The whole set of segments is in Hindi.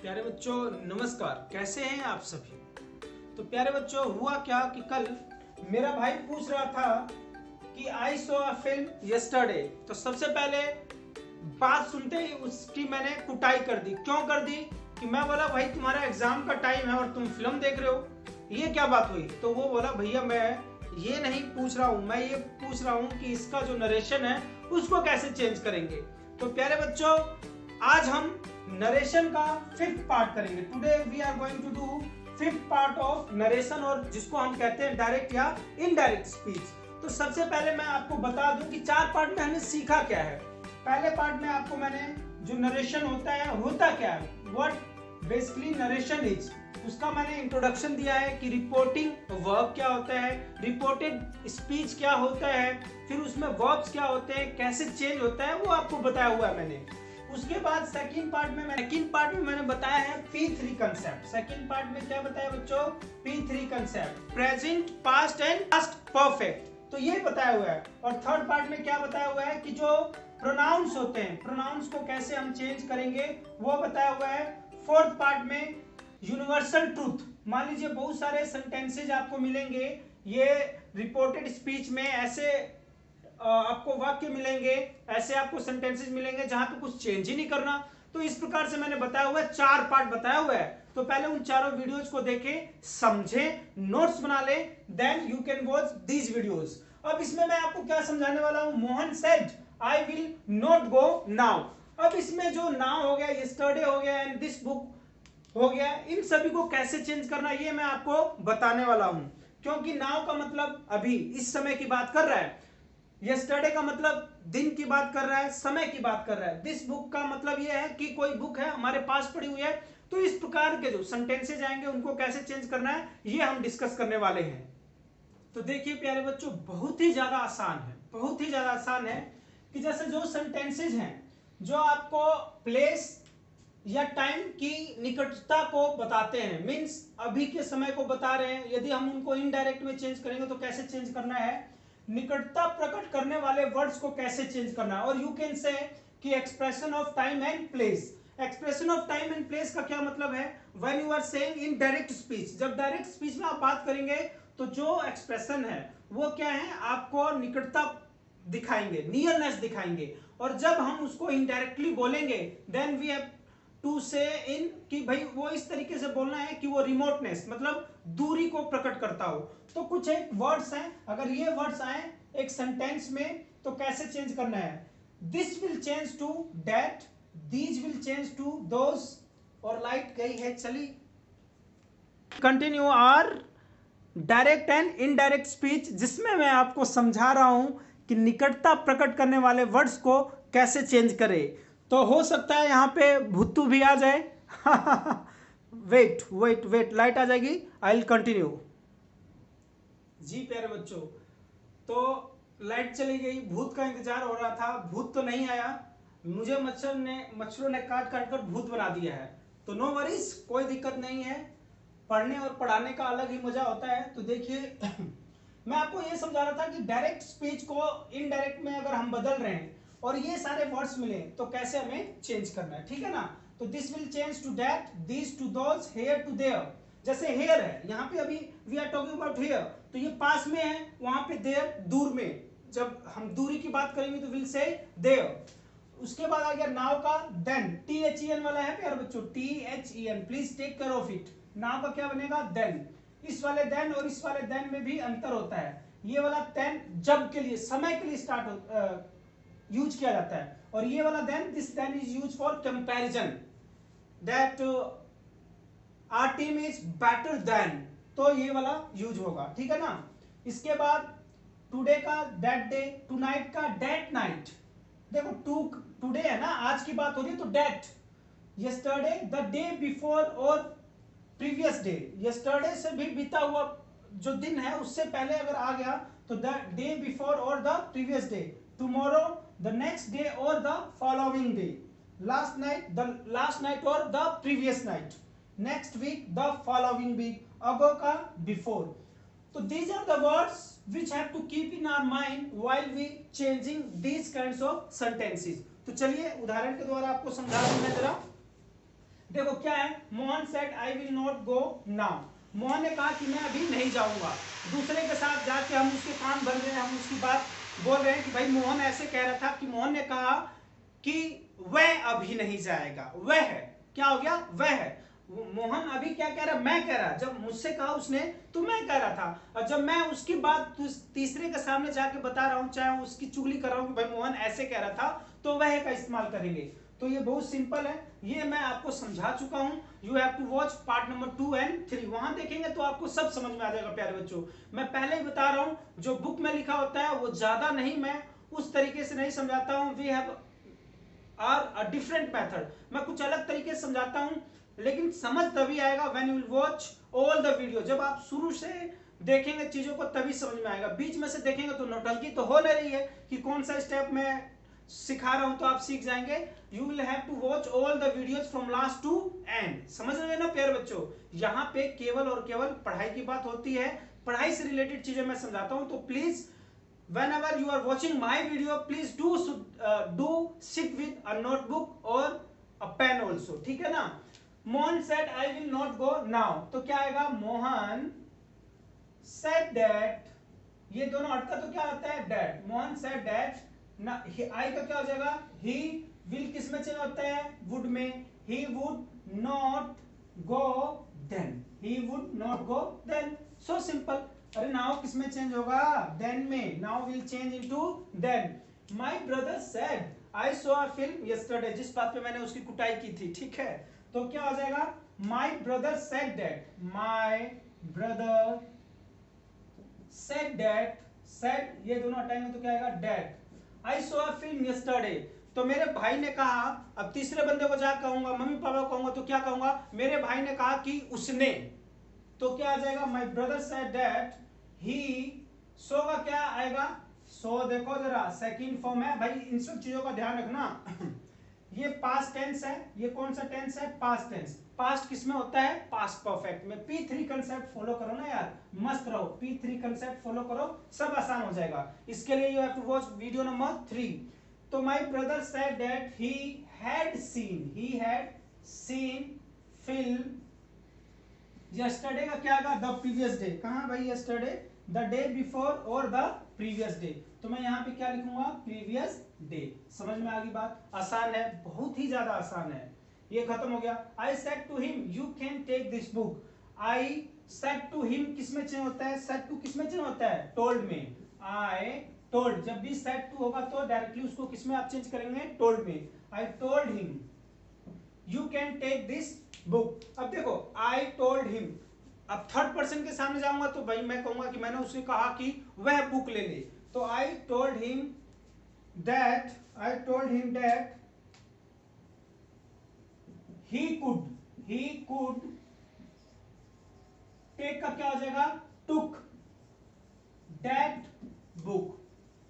प्यारे बच्चों नमस्कार, कैसे हैं आप सभी। तो प्यारे बच्चों हुआ क्या कि कल मेरा भाई पूछ रहा था कि आई सॉ अ फिल्म यस्टरडे। तो सबसे पहले बात सुनते ही उसकी मैंने कुटाई कर दी। क्यों कर दी कि मैं बोला भाई तुम्हारा एग्जाम का टाइम है और तुम फिल्म देख रहे हो, ये क्या बात हुई। तो वो बोला भैया मैं ये नहीं पूछ रहा हूँ, मैं ये पूछ रहा हूँ कि इसका जो नरेशन है उसको कैसे चेंज करेंगे। तो प्यारे बच्चों आज हम नरेशन का 5th पार्ट करेंगे। Today we are going to do 5th part of narration, और जिसको हम कहते हैं डायरेक्ट या इनडायरेक्ट स्पीच। तो सबसे पहले मैं आपको बता दूं कि 4 पार्ट में हमने सीखा क्या है। पहले पार्ट में आपको मैंने जो नरेशन होता क्या है, व्हाट बेसिकली नरेशन इज, उसका मैंने इंट्रोडक्शन दिया है कि रिपोर्टिंग वर्ब क्या होता है, रिपोर्टेड स्पीच क्या होता है, फिर उसमें वर्ब्स क्या होते हैं, कैसे चेंज होता है, वो आपको बताया हुआ है मैंने। उसके बाद सेकंड पार्ट में मैंने बताया है P3 कंसेप्ट। सेकंड पार्ट में क्या बताया बच्चों, P3 concept, present, past and past perfect, तो ये बताया हुआ है। और थर्ड पार्ट में क्या बताया हुआ है कि जो प्रोनाउंस होते हैं, प्रोनाउंस को कैसे हम चेंज करेंगे वो बताया हुआ है। फोर्थ पार्ट में यूनिवर्सल ट्रूथ, मान लीजिए बहुत सारे सेंटेंसेज आपको मिलेंगे, ये रिपोर्टेड स्पीच में ऐसे आपको वाक्य मिलेंगे, ऐसे आपको सेंटेंसेस मिलेंगे जहां पे कुछ चेंज ही नहीं करना। तो इस प्रकार से मैंने बताया हुआ है, 4 पार्ट बताया हुआ है। तो पहले उन चारों वीडियोज को देखें, समझें, नोट्स बना लें, then you can watch these videos. अब इसमें मैं आपको क्या समझाने वाला हूं, Mohan said I will not go now. अब इसमें जो नाउ हो गया, यस्टरडे हो गया एंड दिस बुक हो गया, इन सभी को कैसे चेंज करना ये मैं आपको बताने वाला हूं। क्योंकि नाउ का मतलब अभी इस समय की बात कर रहा है, यस्टरडे का मतलब दिन की बात कर रहा है, समय की बात कर रहा है, दिस बुक का मतलब यह है कि कोई बुक है हमारे पास पड़ी हुई है। तो इस प्रकार के जो सेंटेंसेज आएंगे उनको कैसे चेंज करना है ये हम डिस्कस करने वाले हैं। तो देखिए प्यारे बच्चों बहुत ही ज्यादा आसान है, बहुत ही ज्यादा आसान है कि जैसे जो सेंटेंसेज हैं जो आपको प्लेस या टाइम की निकटता को बताते हैं, मीन्स अभी के समय को बता रहे हैं, यदि हम उनको इनडायरेक्ट में चेंज करेंगे तो कैसे चेंज करना है, निकटता प्रकट करने वाले वर्ड्स को कैसे चेंज करना है। और यू कैन से कि expression of time and place. Expression of time and place का क्या मतलब है, when you are saying in direct speech, जब डायरेक्ट स्पीच में आप बात करेंगे तो जो एक्सप्रेशन है वो क्या है, आपको निकटता दिखाएंगे, नियरनेस दिखाएंगे। और जब हम उसको इनडायरेक्टली बोलेंगे देन वी हैव टू से इन कि भाई वो इस तरीके से बोलना है कि वो रिमोटनेस मतलब दूरी को प्रकट करता हो। तो कुछ एक वर्ड्स हैं, अगर ये वर्ड्स आए एक सेंटेंस में तो कैसे चेंज करना है, this will change to that, these will change to those. और लाइट गई है, चली। Continue our direct and indirect speech, जिसमें मैं आपको समझा रहा हूं कि निकटता प्रकट करने वाले वर्ड्स को कैसे चेंज करें। तो हो सकता है यहां पे भुत्तू भी आ जाए वेट वेट वेट, लाइट आ जाएगी, आई विल कंटिन्यू। जी प्यारे बच्चों, तो लाइट चली गई, भूत का इंतजार हो रहा था, भूत तो नहीं आया, मुझे मच्छरों ने काट काट कर भूत बना दिया है। तो नो वरीज, कोई दिक्कत नहीं है, पढ़ने और पढ़ाने का अलग ही मजा होता है। तो देखिए मैं आपको ये समझा रहा था कि डायरेक्ट स्पीच को इनडायरेक्ट में अगर हम बदल रहे हैं और ये सारे वर्ड्स मिले तो कैसे हमें चेंज करना है, ठीक है ना। तो this will change to that, this to those, here to there. जैसे हेयर है, यहाँ पे अभी we are talking about here, तो ये पास में है, वहां पे देयर दूर में, जब हम दूरी की बात करेंगे तो विल से देयर। उसके बाद आ गया नाउ का देन, THEN वाला है प्यारे बच्चों, THEN, please take care of it. Now का क्या बनेगा, देन। इस वाले देन और इस वाले देन में भी अंतर होता है, ये वाला देन जब के लिए, समय के लिए स्टार्ट यूज किया जाता है, और ये वाला than, this than is use for comparison, that our team is better than, तो ये वाला यूज होगा, ठीक है ना। इसके बाद टुडे का दैट डे, टुनाइट का दैट नाइट। देखो टुडे है ना, आज की बात हो रही है तो that, yesterday the day before और प्रीवियस डे, यस्टरडे से भी बीता हुआ जो दिन है उससे पहले अगर आ गया तो द डे बिफोर और the previous day, tomorrow the next day और the following day, last night the last night और the previous night, next week the following week, ago का बिफोर। तो these are the words which have to keep in our mind while we changing these kinds of sentences। तो चलिए उदाहरण के द्वारा आपको समझा दूं मैं जरा। देखो क्या है, Mohan said I will not go now. Mohan ने कहा कि मैं अभी नहीं जाऊंगा। दूसरे के साथ जाके हम उसके कान भर रहे हैं, हम उसकी बात बोल रहे हैं कि भाई मोहन ऐसे कह रहा था, कि मोहन ने कहा कि वह अभी नहीं जाएगा। वह है, क्या हो गया, वह है। मोहन अभी क्या कह रहा, मैं कह रहा। जब मुझसे कहा उसने तो मैं कह रहा था, और जब मैं उसकी बात तीसरे के सामने जाके बता रहा हूं, चाहे उसकी चुगली कर रहा हूं कि भाई मोहन ऐसे कह रहा था, तो वह का इस्तेमाल करेंगे। तो ये बहुत सिंपल है, ये मैं आपको समझा चुका हूं। You have to watch part number 2 and 3, वहां देखेंगे तो आपको सब समझ में आ जाएगा प्यारे बच्चों। मैं पहले ही बता रहा हूं, जो बुक में लिखा होता है वो ज्यादा नहीं, मैं उस तरीके से नहीं समझाता हूं। We have a different method, मैं कुछ अलग तरीके से समझाता हूं, लेकिन समझ तभी आएगा when you will watch all the video. जब आप शुरू से देखेंगे चीजों को तभी समझ में आएगा। बीच में से देखेंगे तो नौटंकी तो हो नहीं रही है कि कौन सा स्टेप मैं सिखा रहा हूं तो आप सीख जाएंगे। You will have to watch all the videos from last to end. समझ रहे हैं ना प्यारे बच्चों, यहाँ पे केवल और केवल पढ़ाई की बात होती है, पढ़ाई से रिलेटेड चीजें मैं समझाता हूं। तो please whenever you are watching my video, please do sit with a notebook or a pen also, ठीक है ना। Mohan said I will not go now, तो क्या आएगा, मोहन said that, ये दोनों अटका तो क्या आता है, that। मोहन said that ना, I का क्या हो जाएगा, he will किस में चेंज होता है, would में। he would not go then, he would not go then, so simple। अरे नाउ किस में चेंज होगा, देन में। Now will change into then. My brother said I saw a film yesterday, जिस बात पे मैंने उसकी कुटाई की थी, ठीक है, तो क्या हो जाएगा, my brother said that, my brother said that, said ये दोनों हटाएंगे तो क्या आएगा, that. I saw a film yesterday, तो मेरे भाई ने कहा। अब तीसरे बंदे को जा कहूंगा, मम्मी पापा कहूंगा तो क्या कहूंगा, मेरे भाई ने कहा कि उसने, तो क्या आ जाएगा, my brother said that he. So का क्या आएगा, सो देखो जरा सेकंड फॉर्म है भाई, इन सब चीजों का ध्यान रखना। ये पास्ट टेंस है, ये कौन सा टेंस है, पास्ट टेंस। पास्ट किसमें होता है, पास्ट परफेक्ट में। P3 कंसेप्ट फॉलो करो ना यार, मस्त रहो, P3 कंसेप्ट फॉलो करो, सब आसान हो जाएगा। इसके लिए you have to watch video number 3। तो my brother said that he had seen film yesterday का क्या आएगा, द प्रीवियस डे। कहां भाई, यस्टरडे, द डे बिफोर और द प्रीवियस डे। तो मैं यहाँ पे क्या लिखूंगा, प्रीवियस डे। समझ में आ गई बात, आसान है, बहुत ही ज्यादा आसान है। ये खत्म हो गया। I said to him you can take this book. I said to him किस में चेंज होता है, सेड टू किस में चेंज होता है, टोल्ड में। आई टोल्ड, जब भी सेड टू होगा तो डायरेक्टली उसको किस में आप चेंज करेंगे, टोल्ड में। I told him you can take this book. अब देखो आई टोल्ड हिम, अब थर्ड पर्सन के सामने जाऊंगा तो भाई मैं कहूंगा कि मैंने उसे कहा कि वह बुक ले ले। तो I told him that he could take का क्या हो जाएगा, took that book.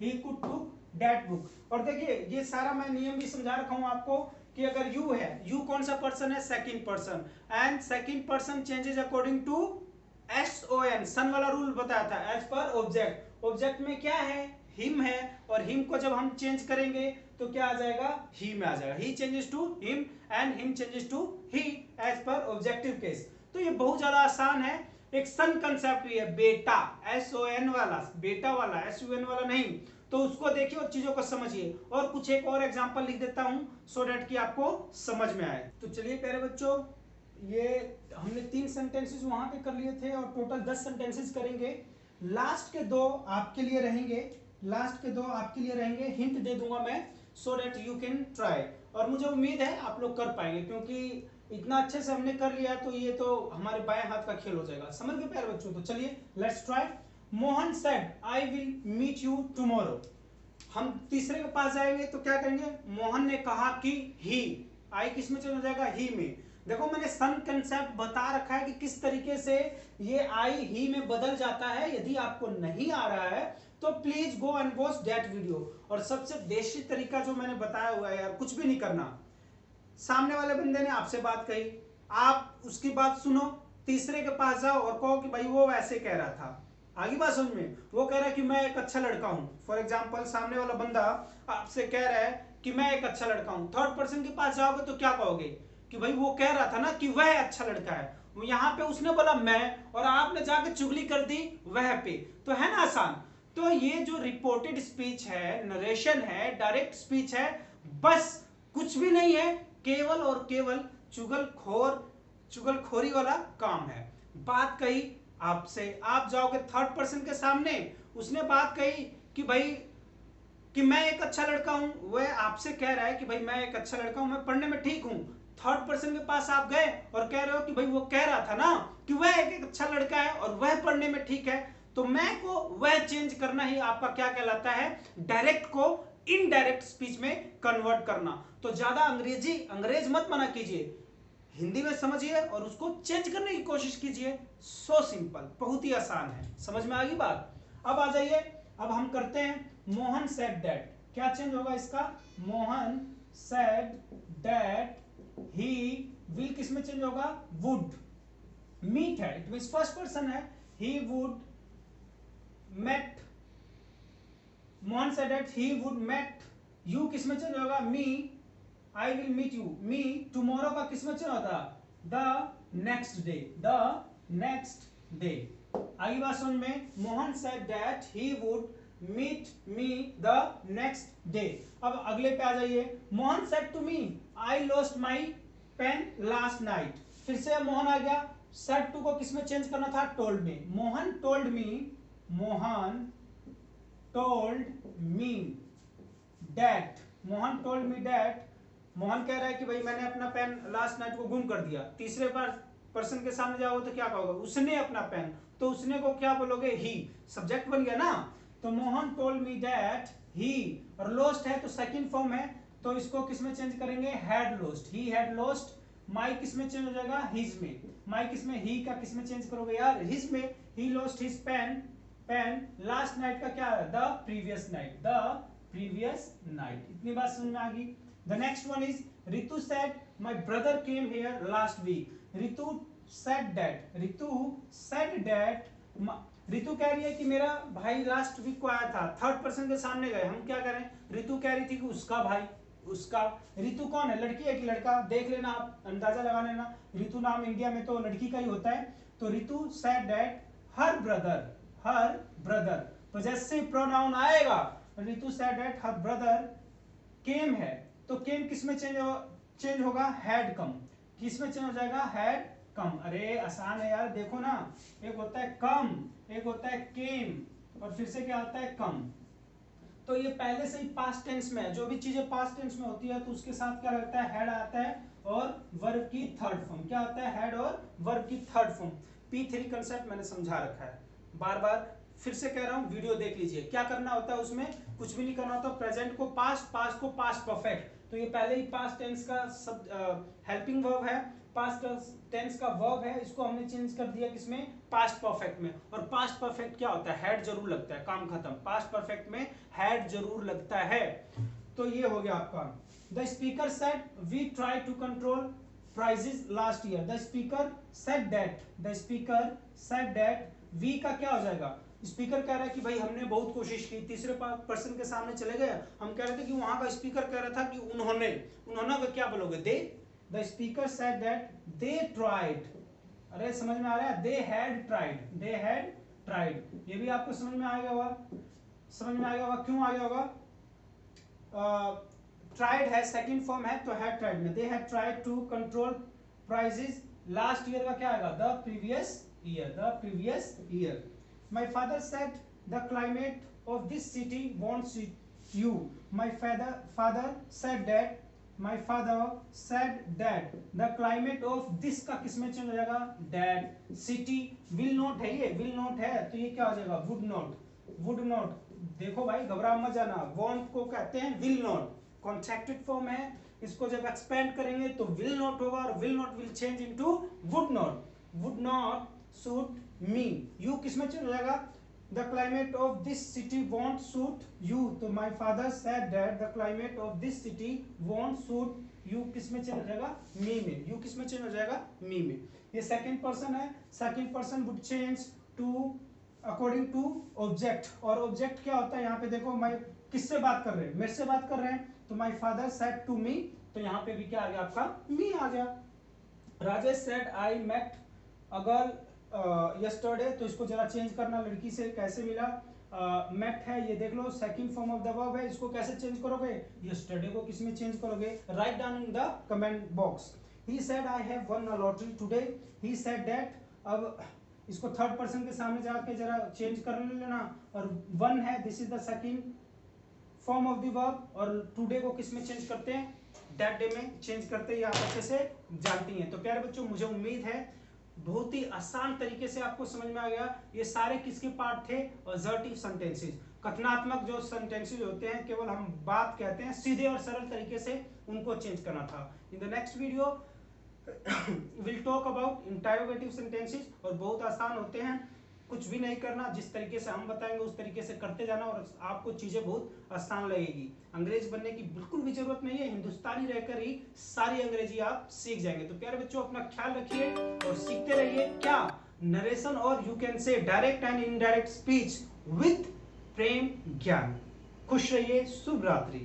He could took that book. और देखिए ये सारा मैं नियम भी समझा रखा हूं आपको कि अगर यू है, यू कौन सा पर्सन है, second person, and second person changes according to SON, son वाला रूल बताया था, एज पर ऑब्जेक्ट। ऑब्जेक्ट में क्या है, हिम है, और हिम को जब हम चेंज करेंगे तो क्या आ जाएगा, ही में आ जाएगा। He changes to him and him changes to he as per objective case. तो ये बहुत ज्यादा आसान है। एक सन कंसेप्ट भी है, बेटा, SON वाला, बेटा वाला, SUN वाला नहीं। तो उसको देखिए और चीजों को समझिए, और कुछ एक और एग्जांपल लिख देता हूं सो दैट कि आपको समझ में आए। तो चलिए प्यारे बच्चों, ये हमने 3 सेंटेंसेस वहां पे कर लिए थे और टोटल 10 सेंटेंसेस करेंगे। लास्ट के 2 आपके लिए रहेंगे, हिंट दे दूंगा मैं so that you can try. और मुझे उम्मीद है आप लोग कर पाएंगे, क्योंकि इतना अच्छे से हमने कर लिया तो ये तो हमारे बाएं हाथ का खेल हो जाएगा। समझ गए प्यारे बच्चों, तो चलिए let's try. Mohan said I will meet you tomorrow. हम तीसरे के पास जाएंगे तो क्या करेंगे, मोहन ने कहा कि ही, आई किस में चला जाएगा, ही में। देखो मैंने सन कंसेप्ट बता रखा है कि किस तरीके से ये आई ही में बदल जाता है। यदि आपको नहीं आ रहा है तो please go and watch that video. और सबसे देशी तरीका जो मैंने बताया हुआ है यार, कुछ भी नहीं करना, सामने वाले बंदे ने आपसे बात कही, आप उसकी बात सुनो, तीसरे के पास जाओ और कहो कि भाई वो वैसे कह रहा था। आगे बात समझ में, वो कह रहा है कि मैं एक अच्छा लड़का हूं। फॉर एग्जाम्पल सामने वाला बंदा आपसे कह रहा है कि मैं एक अच्छा लड़का हूं। थर्ड पर्सन के पास जाओगे तो क्या कहोगे कि भाई वो कह रहा था ना कि वह अच्छा लड़का है, यहाँ पे उसने बोला मैं, और आपने जाके चुगली कर दी वह पे, तो है ना आसान। तो ये जो रिपोर्टेड स्पीच है, नरेशन है, डायरेक्ट स्पीच है, बस कुछ भी नहीं है, केवल और केवल चुगलखोरी वाला काम है। बात कही आपसे, आप जाओगे थर्ड पर्सन के सामने, उसने बात कही कि भाई कि मैं एक अच्छा लड़का हूं, वह आपसे कह रहा है कि भाई मैं एक अच्छा लड़का हूं, मैं पढ़ने में ठीक हूं। थर्ड पर्सन के पास आप गए और कह रहे हो कि भाई वो कह रहा था ना कि वह एक अच्छा लड़का है और वह पढ़ने में ठीक है, तो मैं को वह चेंज करना ही आपका क्या कहलाता है, डायरेक्ट को इनडायरेक्ट स्पीच में कन्वर्ट करना। तो ज्यादा अंग्रेज मत मना कीजिए, हिंदी में समझिए और उसको चेंज करने की कोशिश कीजिए। सो सिंपल, बहुत ही आसान है। समझ में आ गई बात। अब आ जाइए, अब हम करते हैं मोहन सेड दैट। क्या चेंज होगा इसका, Mohan said that he will किस में चेंज होगा, वुड। मीट है, इट मींस फर्स्ट पर्सन है, he would met, Mohan said that he would met you, किस में चेंज होगा, me, I will meet you, me. Tomorrow का किस में चेंज होता, the next day, the next day. आगे बात समझ में, Mohan said that he would meet me the next day. अब अगले पे आ जाइए, Mohan said to me I lost my pen last night. फिर से मोहन आ गया, सेड टू को किसमें चेंज करना था, told me. Mohan told me, Mohan told me that, Mohan told me that, Mohan कह रहा है कि भाई मैंने अपना पेन लास्ट नाइट को गुम कर दिया। तीसरे पर्सन के सामने जाओगे तो क्या कहोगे, उसने अपना पेन, तो उसने को क्या बोलोगे, ही, सब्जेक्ट बन गया ना। तो Mohan told me that he, और लोस्ट है तो सेकंड फॉर्म है, तो इसको किसमें चेंज करेंगे, had lost, he had lost. My किसमें चेंज हो जाएगा, हिज में। माई किसमें, ही का किसमें चेंज करोगे यार, हिज में। He lost his pen, pen last night का क्या है, the previous night, the previous night. इतनी बात समझ में आ गई। The next one is Ritu said my brother came here last week. Ritu said that, Ritu said that, Ritu कह रही है कि मेरा भाई लास्ट वीक को आया था। थर्ड पर्सन के सामने गए, हम क्या करें, रितु कह रही थी कि उसका भाई, उसका। रितु कौन है, लड़की है कि लड़का, देख लेना आप, अंदाजा लगा लेना। रितु नाम इंडिया में तो लड़की का ही होता है। तो Ritu said that her brother, her brother possessive pronoun आएगा। Ritu said that her brother came है, तो केम किसमें चेंज होगा, हैड कम। किसमें चेंज हो जाएगा, हैड कम। अरे आसान है यार, देखो ना, एक होता है कम, एक होता है केम, और फिर से क्या होता है, कम। तो ये पहले से ही पास्ट टेंस में है, जो भी चीजें पास्ट टेंस में होती है तो उसके साथ क्या लगता है, हैड आता है, और वर्ब की थर्ड फॉर्म क्या आता है, हैड और वर्ब की थर्ड फॉर्म। P3 कंसेप्ट मैंने समझा रखा है, बार बार फिर से कह रहा हूं, वीडियो देख लीजिए। क्या करना होता है उसमें, कुछ भी नहीं करना होता। प्रेजेंट को पास्ट, पास्ट को पास्ट परफेक्ट, तो ये पहले ही पास्ट टेंस का सब हेल्पिंग वर्ब है, पास्ट टेंस का वर्ब है, इसको हमने चेंज कर दिया किसमें, पास्ट परफेक्ट में। और पास्ट परफेक्ट क्या होता है, हैड जरूर लगता है, काम खत्म। पास्ट परफेक्ट में हैड जरूर लगता है। तो ये हो गया आपका। The speaker said we try to control prices last year. The speaker said that, the speaker said that, we का क्या हो जाएगा, स्पीकर कह रहा है कि भाई हमने बहुत कोशिश की। तीसरे पर्सन के सामने चले गए, हम कह रहे थे कि वहां का स्पीकर कह रहा था कि उन्होंने, उन्होंने को क्या बोलोगे, they. The speaker said that they tried. अरे समझ में आ रहा है, they had tried, they had tried. ये भी आपको समझ में आ गया होगा, समझ में आ गया होगा, क्यों आ गया होगा, ट्राइड है सेकंड फॉर्म है, तो हैड ट्राइड में, they had tried to control prices last year का क्या आएगा, the previous year, the previous year. My father said the climate of this city won't suit you. My father said that, my father said that the climate of this का किसमें चेंज हो जाएगा, that city will not है, ये will not है, तो ये क्या हो जाएगा, would not, would not। देखो भाई घबरा मत जाना, want को कहते हैं will not, कॉन्ट्रैक्टेड फॉर्म है, इसको जब एक्सपेंड करेंगे तो will not होगा, और will not will change into would not, would not suit me। you किसमें चेंज हो जाएगा, the climate of this city won't suit you, तो my father said that the climate of this city won't suit you किसमें चेंज हो जाएगा, me में। you किसमें चेंज हो जाएगा, me में। ये सेकंड पर्सन है, second person would change to according to object, और object क्या होता है यहाँ पे देखो, मैं किससे बात कर रहे हैं, मेरे से बात कर रहे हैं, तो my father said to me, तो यहाँ पे भी क्या आ गया आपका मी आ गया। Rajesh said I met a girl yesterday, तो इसको जरा चेंज करना, लड़की से कैसे मिला। मेट है ये देख लो, second form of the verb है, इसको कैसे चेंज करोगे, यस्टरडे को किस में चेंज करोगे, write down in the comment box. He said I have one a lottery today, he said that, अब इसको थर्ड पर्सन के सामने जाके जरा चेंज कर लेना, और वन है, this is the second form of the verb, और टुडे को किस में चेंज करते हैं, दैट डे में चेंज करते हैं, ये आप अच्छे से जानती हैं। तो प्यारे बच्चों, मुझे उम्मीद है बहुत ही आसान तरीके से आपको समझ में आ गया। ये सारे किसके पार्ट थे, असर्टिव सेंटेंसेस, कथनात्मक जो सेंटेंसेस होते हैं, केवल हम बात कहते हैं, सीधे और सरल तरीके से उनको चेंज करना था। In the next video will talk about interrogative sentences, और बहुत आसान होते हैं, कुछ भी नहीं करना, जिस तरीके से हम बताएंगे उस तरीके से करते जाना, और आपको चीजें बहुत आसान लगेगी। अंग्रेज बनने की बिल्कुल भी जरूरत नहीं है, हिंदुस्तानी रहकर ही सारी अंग्रेजी आप सीख जाएंगे। तो प्यारे बच्चों, अपना ख्याल रखिए और सीखते रहिए क्या, नरेशन, और you can say direct and indirect speech with Prem Gyan. खुश रहिए, शुभ रात्रि।